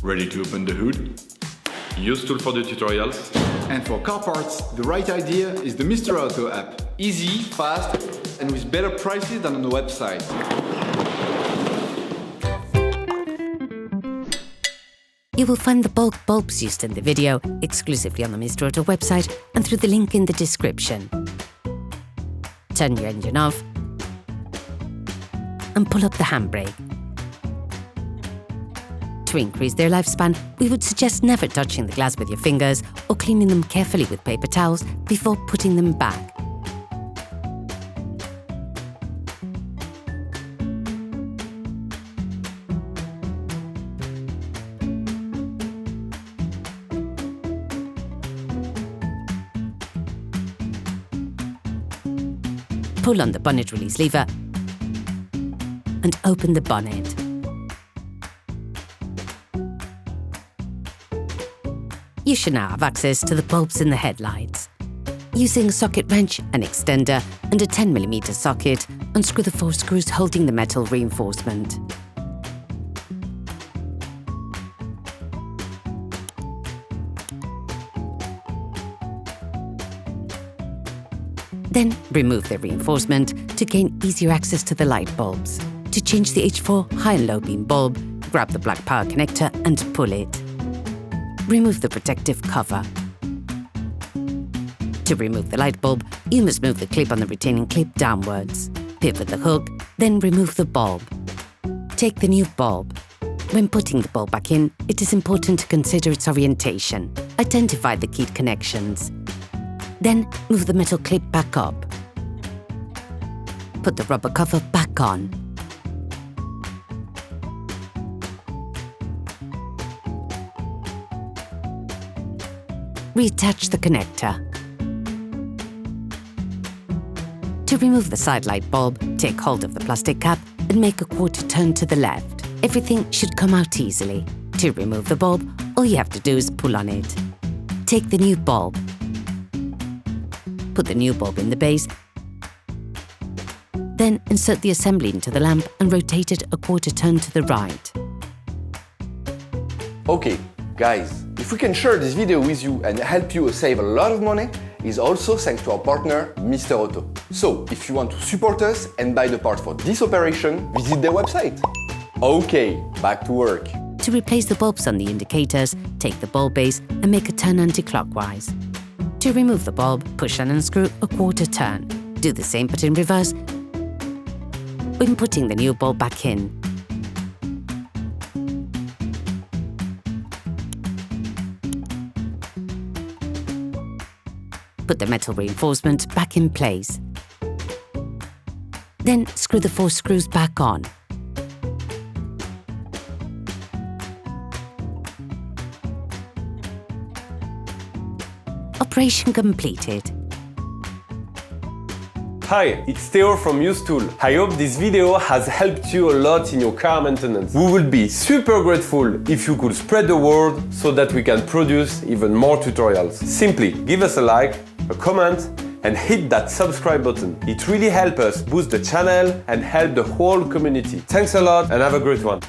Ready to open the hood? Usetool for the tutorials. And for car parts, the right idea is the Mr. Auto app. Easy, fast, and with better prices than on the website. You will find the bulk bulbs used in the video exclusively on the Mr. Auto website and through the link in the description. Turn your engine off and pull up the handbrake. To increase their lifespan, we would suggest never touching the glass with your fingers or cleaning them carefully with paper towels before putting them back. Pull on the bonnet release lever and open the bonnet. You should now have access to the bulbs in the headlights. Using a socket wrench, an extender and a 10mm socket, unscrew the 4 screws holding the metal reinforcement. Then remove the reinforcement to gain easier access to the light bulbs. To change the H4 high and low beam bulb, grab the black power connector and pull it. Remove the protective cover. To remove the light bulb, you must move the clip on the retaining clip downwards. Pivot the hook, then remove the bulb. Take the new bulb. When putting the bulb back in, it is important to consider its orientation. Identify the keyed connections. Then move the metal clip back up. Put the rubber cover back on. Reattach the connector. To remove the side light bulb, take hold of the plastic cap and make a quarter turn to the left. Everything should come out easily. To remove the bulb, all you have to do is pull on it. Take the new bulb. Put the new bulb in the base, then insert the assembly into the lamp and rotate it a quarter turn to the right. Okay, guys, if we can share this video with you and help you save a lot of money, is also thanks to our partner, Mr. Auto. So, if you want to support us and buy the part for this operation, visit their website. Okay, back to work. To replace the bulbs on the indicators, take the bulb base and make a turn anti-clockwise. To remove the bulb, push and unscrew a quarter turn. Do the same but in reverse when putting the new bulb back in. Put the metal reinforcement back in place. Then screw the 4 screws back on. Operation completed. Hi, it's Theo from Usetool. I hope this video has helped you a lot in your car maintenance. We would be super grateful if you could spread the word so that we can produce even more tutorials. Simply give us a like, a comment, and hit that subscribe button. It really helps us boost the channel and help the whole community. Thanks a lot and have a great one.